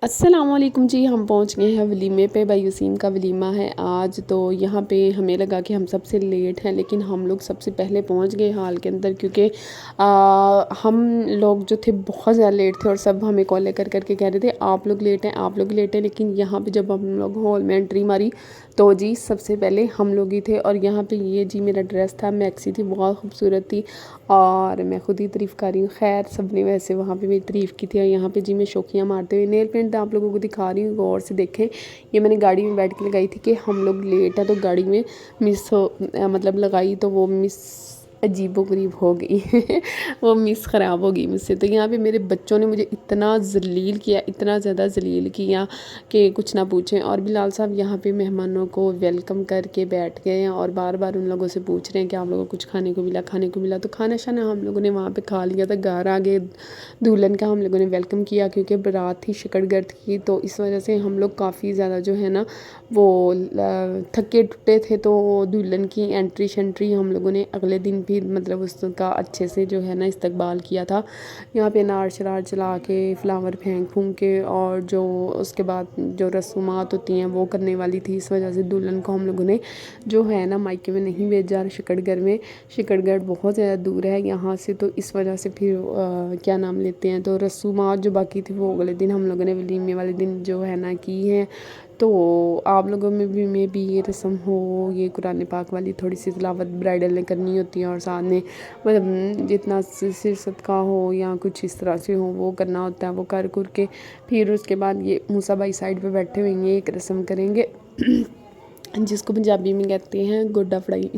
अस्सलाम वालेकुम जी। हम पहुंच गए हैं वलीमे पे। भाई वसीम का वलीमा है आज। तो यहाँ पे हमें लगा कि हम सबसे लेट हैं, लेकिन हम लोग सबसे पहले पहुंच गए हॉल के अंदर, क्योंकि हम लोग जो थे बहुत ज़्यादा लेट थे और सब हमें कॉल करके कह रहे थे आप लोग लेट हैं, आप लोग लेट हैं। लेकिन यहाँ पे जब हम लोग हॉल में एंट्री मारी तो जी सबसे पहले हम लोग ही थे। और यहाँ पे ये जी मेरा ड्रेस था, मैक्सी थी, बहुत खूबसूरत थी और मैं खुद ही तारीफ़ कर रही हूँ। खैर सब ने वैसे वहाँ पे मेरी तारीफ़ की थी। और यहाँ पे जी मैं शौकियाँ मारते हुए नेल पेंट आप लोगों को दिखा रही हूँ, गौर से देखें। ये मैंने गाड़ी में बैठ के लगाई थी कि हम लोग लेट है तो गाड़ी में मिस हो, मतलब लगाई तो वो मिस अजीबो गरीब हो गई वो मिस ख़राब हो गई मुझसे। तो यहाँ पे मेरे बच्चों ने मुझे इतना ज़लील किया, इतना ज़्यादा ज़लील किया कि कुछ ना पूछें। और बिलाल साहब यहाँ पे मेहमानों को वेलकम करके बैठ गए हैं और बार बार उन लोगों से पूछ रहे हैं कि आप लोगों को कुछ खाने को मिला, खाने को मिला। तो खाना शाना हम लोगों ने वहाँ पे खा लिया था। घर आ गए, दुल्हन का हम लोगों ने वेलकम किया क्योंकि बारात थी शकरगढ़ की, तो इस वजह से हम लोग काफ़ी ज़्यादा जो है ना वो थके टुटे थे। तो दुल्हन की एंट्री शंट्री हम लोगों ने अगले दिन भी मतलब उसका अच्छे से जो है ना इस्तकबाल किया था। यहाँ पे अनार शरार चला के, फ्लावर फेंक फूंक के, और जो उसके बाद जो रसूमात होती हैं वो करने वाली थी। इस वजह से दुल्हन को हम लोगों ने जो है ना मायके में नहीं भेजा, शकरगढ़ में। शकरगढ़ बहुत ज़्यादा दूर है यहाँ से, तो इस वजह से फिर क्या नाम लेते हैं, तो रसूमात जो बाकी थी वो अगले दिन हम लोगों ने वलीमे वाले दिन जो है ना की है। तो आप लोगों में भी ये रस्म हो, ये कुरान पाक वाली थोड़ी सी तिलावत ब्राइडल ने करनी होती है और साथ में मतलब जितना सिर सदका हो या कुछ इस तरह से हो वो करना होता है। वो कर के फिर उसके बाद ये मूसा भाई साइड पे बैठे हुए हैं, एक रस्म करेंगे जिसको पंजाबी में कहते हैं गोड्डा फड़ाई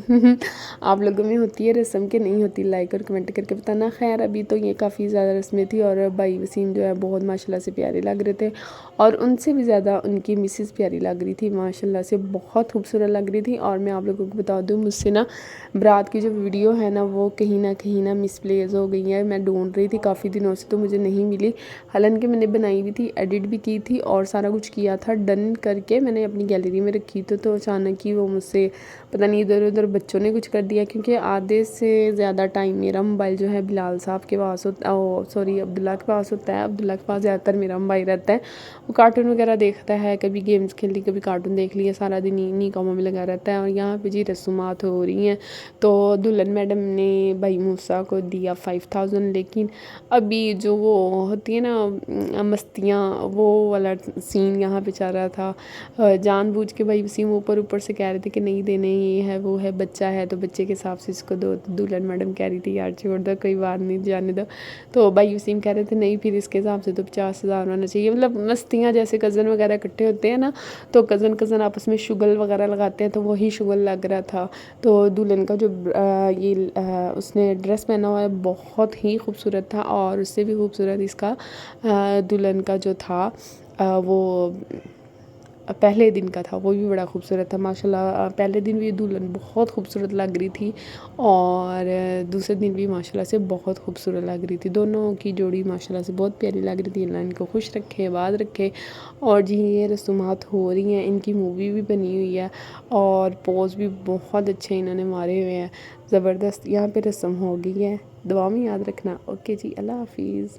आप लोगों में होती है रस्म के नहीं होती, लाइक और कमेंट करके बताना। खैर अभी तो ये काफ़ी ज़्यादा रस्में थी और भाई वसीम जो है बहुत माशाल्लाह से प्यारे लग रहे थे, और उनसे भी ज़्यादा उनकी मिसेस प्यारी लग रही थी, माशाल्लाह से बहुत खूबसूरत लग रही थी। और मैं आप लोगों को बता दूँ, मुझसे ना बारात की जो वीडियो है ना वो कहीं ना मिसप्लेस हो गई है। मैं ढूंढ रही थी काफ़ी दिनों से तो मुझे नहीं मिली, हालांकि मैंने बनाई भी थी, एडिट भी की थी और सारा कुछ किया था, डन करके मैंने अपनी गैलरी में रखी थी। तो अचानक ही वो मुझसे पता नहीं इधर उधर बच्चों ने कुछ कर दिया, क्योंकि आधे से ज़्यादा टाइम मेरा मोबाइल जो है बिलाल साहब के पास होता है, सॉरी अब्दुल्ला के पास होता है। अब्दुल्ला के पास ज़्यादातर मेरा मोबाइल रहता है, वो कार्टून वगैरह देखता है, कभी गेम्स खेल ली, कभी कार्टून देख लिया, सारा दिन इन्हीं कामों में लगा रहता है। और यहाँ पे जी रसूमात हो रही हैं। तो दुल्हन मैडम ने भाई मूसा को दिया 5000, लेकिन अभी जो वो होती है ना मस्तियाँ, वो वाला सीन यहाँ पे चल रहा था। जानबूझ के भाई वसीम ऊपर ऊपर से कह रहे थे कि नहीं देने, ये है वो है, बच्चा है तो बच्चे के हिसाब से इसको दो। दुल्हन मैडम कह रही थी यार छोड़ दो, कोई बात नहीं, जाने दो। तो भाई वसीम कह रहे थे नहीं फिर इसके हिसाब से तो 50,000 होना चाहिए। मतलब मस्तियाँ जैसे कज़न वगैरह इकट्ठे होते हैं ना, तो कज़न आपस में शुगल वगैरह लगाते हैं, तो वही शुगल लग रहा था। तो दुल्हन का जो उसने ड्रेस पहना हुआ है बहुत ही खूबसूरत था, और उससे भी खूबसूरत इसका दुल्हन का जो था वो पहले दिन का था, वो भी बड़ा खूबसूरत था माशाल्लाह। पहले दिन भी दुल्हन बहुत खूबसूरत लग रही थी और दूसरे दिन भी माशाल्लाह से बहुत खूबसूरत लग रही थी। दोनों की जोड़ी माशाल्लाह से बहुत प्यारी लग रही थी। अल्लाह इनको खुश रखे, आबाद रखे। और जी ये रसूमात हो रही हैं, इनकी मूवी भी बनी हुई है और पोज भी बहुत अच्छे इन्होंने मारे हुए हैं, ज़बरदस्त। यहाँ पे रस्म हो गई है, दुआ में याद रखना। ओके जी, अल्लाह हाफिज़।